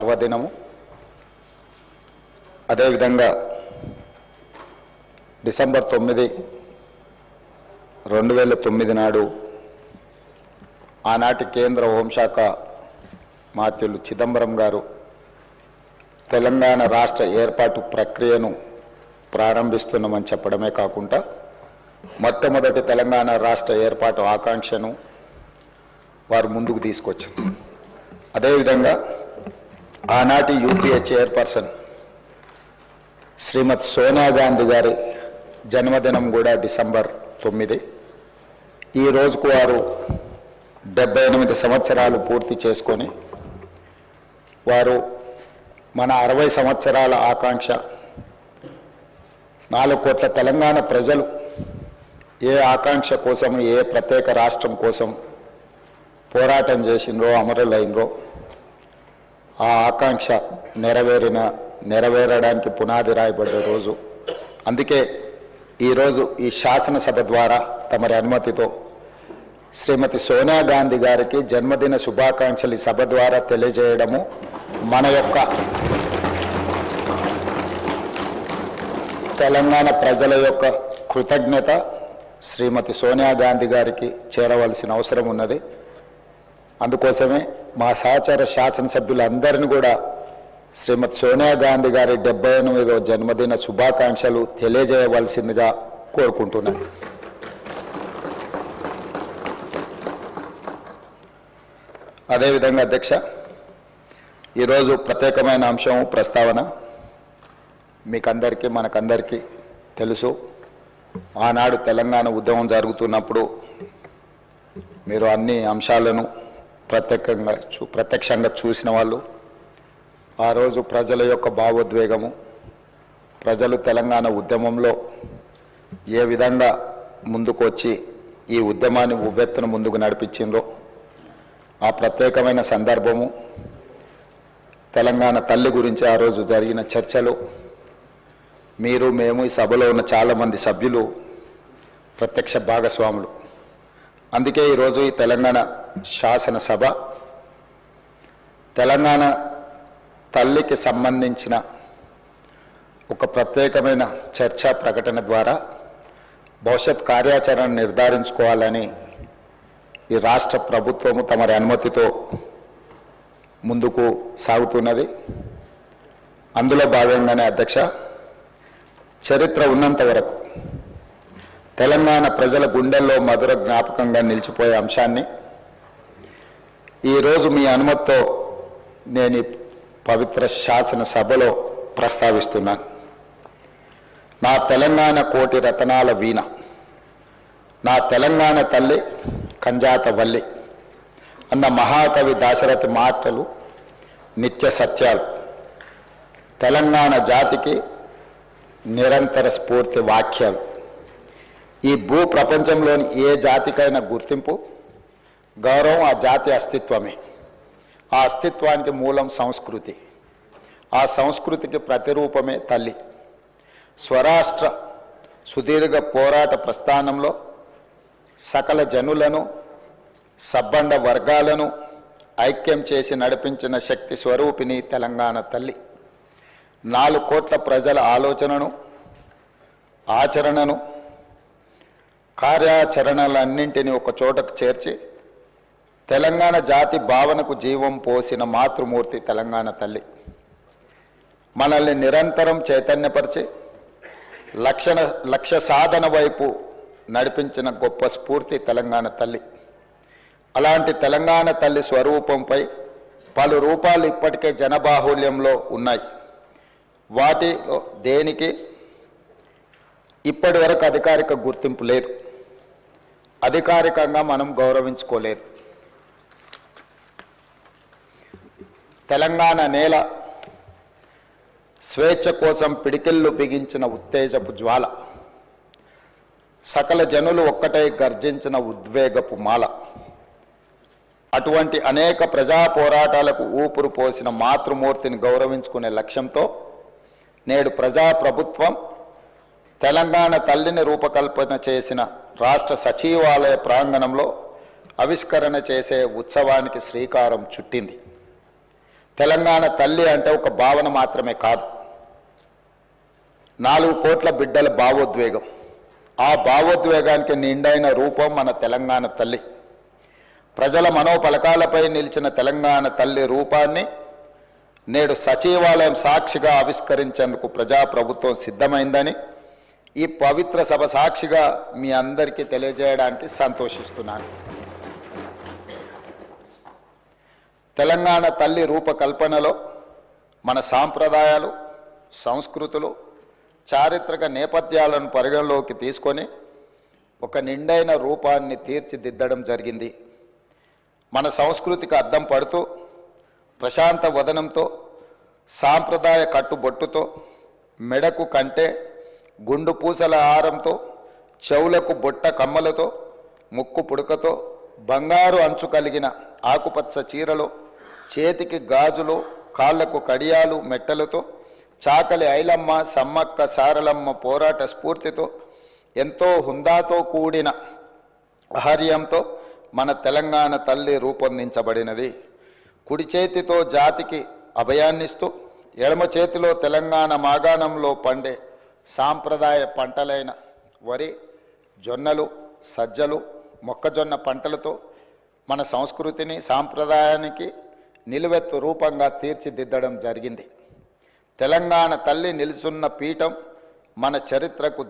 పర్వదినము. అదేవిధంగా డిసెంబర్ 9, 2009 నాడు ఆనాటి కేంద్ర హోంశాఖ మాత్యులు చిదంబరం గారు తెలంగాణ రాష్ట్ర ఏర్పాటు ప్రక్రియను ప్రారంభిస్తున్నామని చెప్పడమే కాకుండా మొట్టమొదటి తెలంగాణ రాష్ట్ర ఏర్పాటు ఆకాంక్షను వారు ముందుకు తీసుకొచ్చారు. అదేవిధంగా ఆనాటి యూపీఏ చైర్పర్సన్ శ్రీమతి సోనియా గాంధీ గారి జన్మదినం కూడా డిసెంబర్ 9. ఈ రోజుకు వారు 78 సంవత్సరాలు పూర్తి చేసుకొని వారు మన 60 సంవత్సరాల ఆకాంక్ష 4 కోట్ల తెలంగాణ ప్రజలు ఏ ఆకాంక్ష కోసం, ఏ ప్రత్యేక రాష్ట్రం కోసం పోరాటం చేసినరో, అమరులైనరో ఆ ఆకాంక్ష నెరవేరడానికి పునాది రాయబడ్డ రోజు. అందుకే ఈరోజు ఈ శాసనసభ ద్వారా తమరి అనుమతితో శ్రీమతి సోనియా గాంధీ గారికి జన్మదిన శుభాకాంక్షలు ఈ సభ ద్వారా తెలియజేయడము మన యొక్క తెలంగాణ ప్రజల యొక్క కృతజ్ఞత శ్రీమతి సోనియా గాంధీ గారికి చేరవలసిన అవసరం ఉన్నది. అందుకోసమే మా సహచర శాసనసభ్యులందరినీ కూడా శ్రీమతి సోనియా గాంధీ గారి 78వ జన్మదిన శుభాకాంక్షలు తెలియజేయవలసిందిగా కోరుకుంటున్నాను. అదేవిధంగా అధ్యక్ష, ఈరోజు ప్రత్యేకమైన అంశం ప్రస్తావన మీకందరికీ మనకందరికీ తెలుసు. ఆనాడు తెలంగాణ ఉద్యమం జరుగుతున్నప్పుడు మీరు అన్ని అంశాలను ప్రత్యక్షంగా చూసిన వాళ్ళు. ఆ రోజు ప్రజల యొక్క భావోద్వేగము, ప్రజలు తెలంగాణ ఉద్యమంలో ఏ విధంగా ముందుకు వచ్చి ఈ ఉద్యమాన్ని ఉవ్వెత్తున ముందుకు నడిపించిండ్రో ఆ ప్రత్యేకమైన సందర్భము, తెలంగాణ తల్లి గురించి ఆ రోజు జరిగిన చర్చలు, మీరు మేము ఈ సభలో ఉన్న చాలామంది సభ్యులు ప్రత్యక్ష భాగస్వాములు. అందుకే ఈరోజు ఈ తెలంగాణ శాసనసభ తెలంగాణ తల్లికి సంబంధించిన ఒక ప్రత్యేకమైన చర్చా ప్రకటన ద్వారా భవిష్యత్ కార్యాచరణ నిర్ధారించుకోవాలని ఈ రాష్ట్ర ప్రభుత్వము తమరి అనుమతితో ముందుకు సాగుతున్నది. అందులో భాగంగానే అధ్యక్ష, చరిత్ర ఉన్నంత వరకు తెలంగాణ ప్రజల గుండెల్లో మధుర జ్ఞాపకంగా నిలిచిపోయే అంశాన్ని ఈరోజు మీ అనుమతితో నేను ఈ పవిత్ర శాసనసభలో ప్రస్తావిస్తున్నాను. నా తెలంగాణ కోటి రతనాల వీణ, నా తెలంగాణ తల్లి కంజాత వల్లి అన్న మహాకవి దాశరథి మాటలు నిత్య సత్యాలు, తెలంగాణ జాతికి నిరంతర స్ఫూర్తి వాక్యాలు. ఈ భూ ప్రపంచంలోని ఏ జాతికైనా గుర్తింపు, గౌరవం ఆ జాతి అస్తిత్వమే. ఆ అస్తిత్వానికి మూలం సంస్కృతి, ఆ సంస్కృతికి ప్రతిరూపమే తల్లి. స్వరాష్ట్ర సుదీర్ఘ పోరాట ప్రస్థానంలో సకల జనులను, సబ్బండ వర్గాలను ఐక్యం చేసి నడిపించిన శక్తి స్వరూపిణి తెలంగాణ తల్లి. 4 కోట్ల ప్రజల ఆలోచనను, ఆచరణను, కార్యాచరణలన్నింటినీ ఒక చోటకు చేర్చి తెలంగాణ జాతి భావనకు జీవం పోసిన మాతృమూర్తి తెలంగాణ తల్లి. మనల్ని నిరంతరం చైతన్యపరిచి లక్ష్య సాధన వైపు నడిపించిన గొప్ప స్ఫూర్తి తెలంగాణ తల్లి. అలాంటి తెలంగాణ తల్లి స్వరూపంపై పలు రూపాలు ఇప్పటికే జనబాహుల్యంలో ఉన్నాయి. వాటిలో దేనికి ఇప్పటి వరకు అధికారిక గుర్తింపు లేదు, అధికారికంగా మనం గౌరవించుకోలేదు. తెలంగాణ నేల స్వేచ్ఛ కోసం పిడికిళ్ళు బిగించిన ఉత్తేజపు జ్వాల, సకల జనులు ఒక్కటై గర్జించిన ఉద్వేగపు మాల. అటువంటి అనేక ప్రజా పోరాటాలకు ఊపిరి పోసిన మాతృమూర్తిని గౌరవించుకునే లక్ష్యంతో నేడు ప్రజాప్రభుత్వం తెలంగాణ తల్లిని రూపకల్పన చేసిన రాష్ట్ర సచివాలయ ప్రాంగణంలో ఆవిష్కరణ చేసే ఉత్సవానికి శ్రీకారం చుట్టింది. తెలంగాణ తల్లి అంటే ఒక భావన మాత్రమే కాదు, 4 కోట్ల బిడ్డల భావోద్వేగం. ఆ భావోద్వేగానికి నిండైన రూపం మన తెలంగాణ తల్లి. ప్రజల మనోపలకాలపై నిలిచిన తెలంగాణ తల్లి రూపాన్ని నేడు సచివాలయం సాక్షిగా ఆవిష్కరించేందుకు ప్రజాప్రభుత్వం సిద్ధమైందని ఈ పవిత్ర సభ సాక్షిగా మీ అందరికీ తెలియజేయడానికి సంతోషిస్తున్నాను. తెలంగాణ తల్లి రూపకల్పనలో మన సాంప్రదాయాలు, సంస్కృతులు, చారిత్రక నేపథ్యాలను పరిగణలోకి తీసుకొని ఒక నిండైన రూపాన్ని తీర్చిదిద్దడం జరిగింది. మన సంస్కృతికి అద్దం పడుతూ ప్రశాంత వదనంతో, సాంప్రదాయ కట్టుబొట్టుతో, మెడకు కంటే గుండు పూసల హారంతో, చెవులకు బొట్ట కమ్మలతో, ముక్కు పుడకతో, బంగారు అంచు కలిగిన ఆకుపచ్చ చీరలో, చేతికి గాజులు, కాళ్లకు కడియాలు మెట్టలతో, చాకలి ఐలమ్మ, సమ్మక్క సారలమ్మ పోరాట స్ఫూర్తితో, ఎంతో హుందాతో కూడిన ఆహార్యంతో మన తెలంగాణ తల్లి రూపొందించబడినది. కుడి చేతితో జాతికి అభయాన్నిస్తూ, ఎడమ చేతిలో తెలంగాణ మాగాణంలో పండే సాంప్రదాయ పంటలైన వరి, జొన్నలు, సజ్జలు, మొక్కజొన్న పంటలతో మన సంస్కృతిని, సాంప్రదాయానికి నిలువెత్తు రూపంగా తీర్చిదిద్దడం జరిగింది. తెలంగాణ తల్లి నిలుచున్న పీఠం మన చరిత్రకు